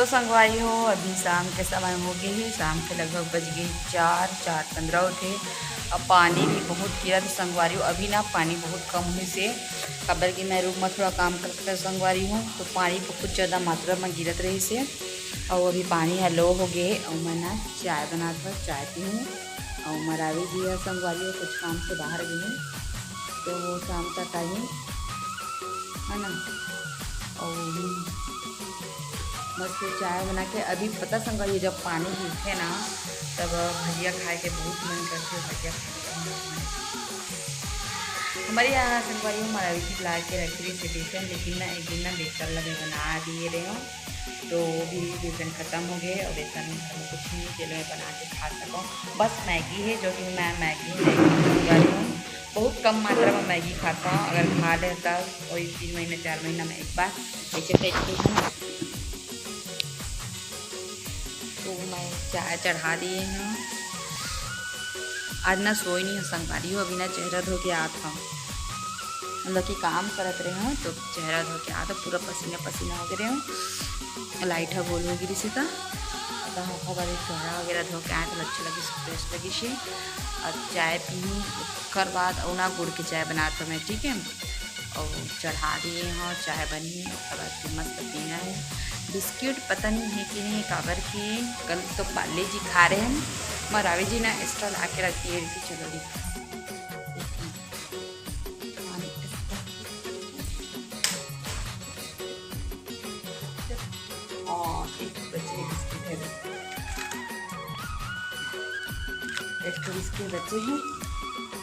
तो संगवारी हो, अभी शाम के समय हो गई है, शाम के लगभग बज गई 4:15 उठे। अब पानी भी बहुत गिरा था संगवारी हो। अभी ना पानी बहुत कम होने से खबर कि मैं रूम में थोड़ा काम करते संगवारी हूँ, तो पानी बहुत ज़्यादा मात्रा में गिरत रही से। और अभी पानी लो हो गए और मैं ना चाय बना था, चाय पी हूँ। और मरावी जी है संगवारी हो, कुछ काम से बाहर गई हूँ, तो वो शाम तक आई है ना। और मस्त चाय बना के अभी पता संगवारी जब पानी गिरते ना तब भजिया खाए के बहुत मन करते है। भजिया खाने हमारे यहाँ संगवारी हमारा भी ला के रख रही थी बेसन, लेकिन ना एक दिन ना बेसन लगे बना दिए रहे हूँ, तो वो भी बेसन ख़त्म हो गए और बेसन कुछ नहीं चलो मैं बना के खा सकूँ। बस मैगी है जो कि मैं मैगी संगवारी हूँ बहुत कम मात्रा में मैगी खाता हूँ। अगर खा लेता वही 3 महीने 4 महीना में एक बार ऐसे टेस्टी है ना। तो मैं चाय चढ़ा दिए हैं। आज ना सोई नहीं संगवारी हो, अभी ना चेहरा धो के आता हूँ, मतलब कि काम करत रहे हूँ तो चेहरा धो के आता पूरा पसीना पसीना हो गए हूँ। लाइट है बोल गिरी से तो हमारे चेहरा वगैरह धो के आए तो अच्छा लगी, फ्रेश लगी से। और चाय पी कर बाद और ना गुड़ की चाय बनाता मैं, ठीक है। और चढ़ा दिए हैं, चाय बनी उसके बाद फिर मस्त पीना है। बिस्किट पता नहीं है कि नहीं काबर की कल तो पाले जी खा रहे हैं, मरावी जी ना एक्स्ट्रा ला के रखती है कि चलो दिखा। एक तो इसके बच्चे हैं,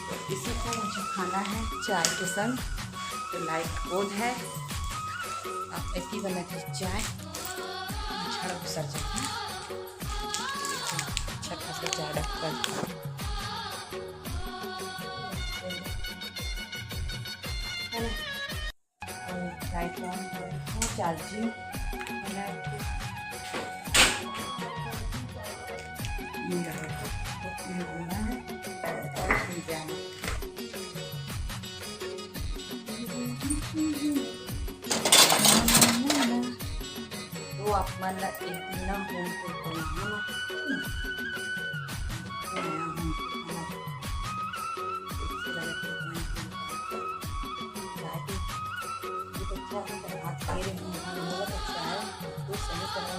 तो इसी को मुझे खाना है चाय के संग। तो लाइट बोल है, अब ऐसी बना के चाय छड़ सर जाते हैं। अच्छा खासा चाय रखकर है ना। और लाइट ऑन कर चार्जिंग तो आप मन इतना होम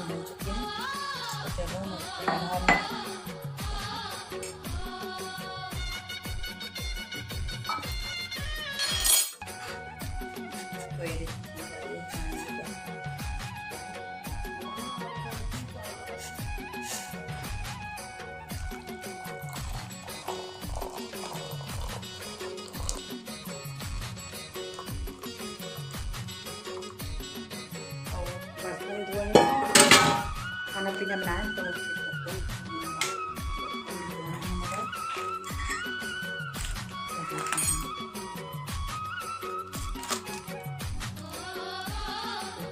बन चुके हैं। चलो खाना पीना बनाए तो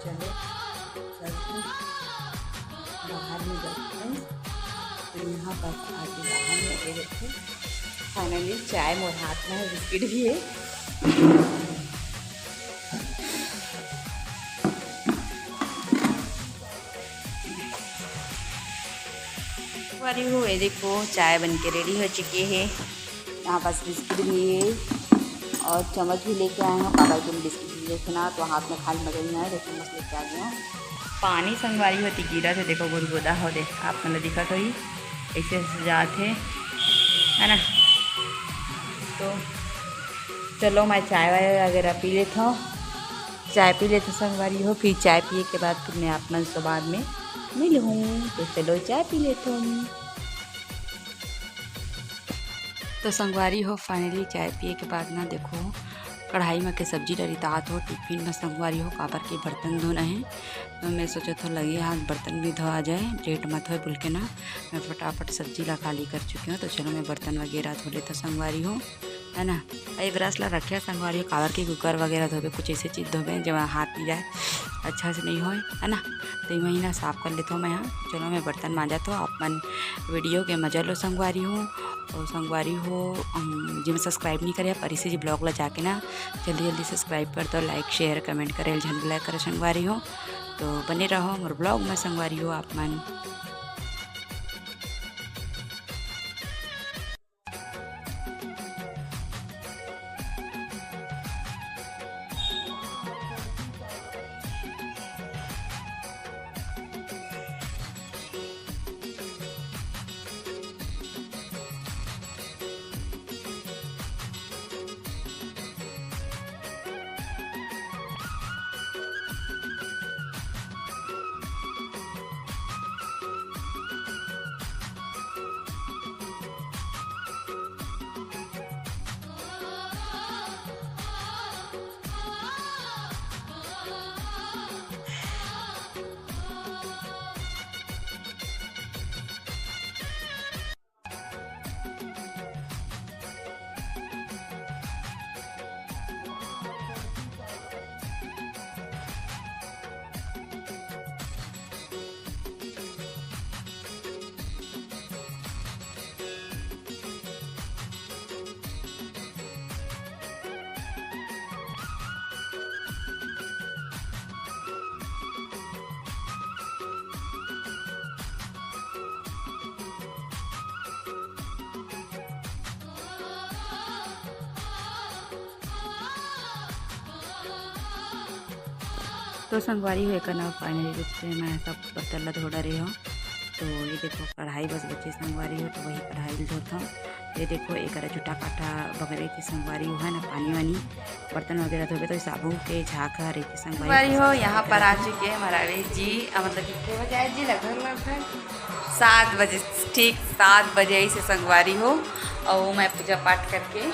चलो बाहर में जाते हैं। तो यहाँ पर आगे बाहर में ये देखो फाइनली चाय मोर हाथ में है, बिस्किट भी है। वारी हो ये देखो चाय बन के रेडी हो चुकी है। यहाँ पास बिस्किट भी है और चम्मच भी लेके आए हैं। पापा के बिस्किट भी लेके ना तो हाथ में खाली मजा नहीं आया, देखो चम्मच लेके आ गया हूँ। पानी संगवारी होती गिरा थे देखो गुदगुदा हो दे आप मतलब दिखा तो ही ऐसे सजाते है ना। तो चलो मैं चाय वगैरह पी लेता हूँ, चाय पी लेते संगवारी हो। फिर चाय पिए के बाद फिर मैं अपना से बाद में मिलूँ, तो चलो चाय पी लेता हूँ। तो संगवारी हो फाइनली चाय पिए के बाद ना देखो कढ़ाई में के सब्जी डरी तात हो टिफिन में संगवारी हो काबर के बर्तन धोना है। तो मैं सोचा था लगे हाथ बर्तन भी धोआ जाए, डेट मत हो बोल के ना मैं फटाफट सब्जी ला खाली कर चुकी हूँ। तो चलो मैं बर्तन वगैरह धो लेता संगवारी हो है ना। ये ब्रश ला रखे संगवारी हो काबर के कुकर वगैरह धोबे कुछ ऐसे चीज़ धोबे जब हाथ में जाए अच्छा से नहीं हो है ना। तो ये महीना साफ़ कर लेता हूँ मैं यहाँ। चलो मैं बर्तन मांजा तो अपन वीडियो के मजा लो संगवारी हूँ। और संगवारी हो जिन्हें सब्सक्राइब नहीं करे पर इसी जी ब्लॉग ला जाके ना जल्दी जल्दी सब्सक्राइब कर दो, लाइक शेयर कमेंट करे झंड लाइक करे संगवारी हो। तो बने रहो मोर ब्लॉग में संगवारी हो आप मन। तो संगवारी हुए करना फाइनली रूप से मैं सब बर्तन ला धो रही हूँ। तो ये देखो कढ़ाई बस बच्चे संगवारी हो तो वही कढ़ाई धोता हूँ। ये देखो एक झूठा काठा वगैरह की संगवारी हो है ना, पानी वानी बर्तन वगैरह धोबे तो साबू के झाँका रही की संगवारी हो। यहाँ पर आ चुके हैं महाराज जी, मतलब कितने बजे आए जी? लगभग 7 बजे, ठीक 7 बजे से संगवारी हो। और मैं पूजा पाठ करके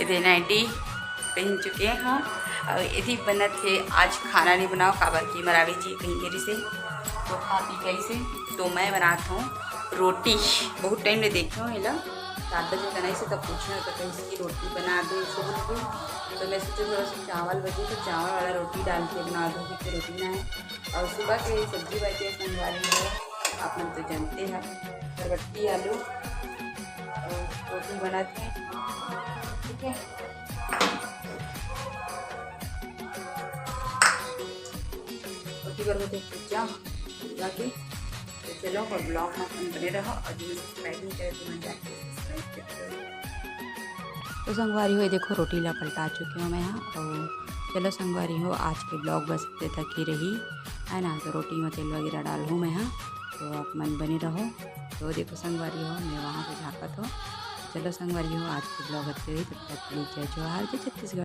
ये नाइटी पहन चुके हैं। और यदि बना थे आज खाना नहीं बनाओ काबर की मरावी जी कहीं गिरी से तो खा पी गई से, तो मैं बनाता हूँ रोटी। बहुत टाइम ले देखी हूँ हिला 7 बजे बनाई से, तब पूछना तो कहीं इसकी रोटी बना दो इसको बोल के। तो मैं सोचे थोड़ा सा चावल बचे तो चावल वाला रोटी डाल के बना दो क्योंकि रोटी ना है। और सुबह के सब्जी बचे संगवारी है, आप लोग तो जानते हैं बरबट्टी आलू और रोटी बनाते हैं, ठीक है। रोटी जाके तो चलो और ब्लॉग में बने रहो। और जो सब्सक्राइब नहीं करे तो मैं जाके सब्सक्राइब करते। तो संगवारी हो देखो रोटी ला पलटा चुकी हूँ मैं यहाँ। और चलो संगवारी हो आज के ब्लॉग बस इतने तक ही रही है ना। तो रोटी में तेल वगैरह डाल हूँ मैं यहाँ, तो आप मन बने रहो। तो देखो संगवारी हो मैं वहाँ से झाँकत हो। चलो संगवारी हो आज के ब्लॉग अच्छे रही, तब तक जय जोहार, जय छत्तीसगढ़।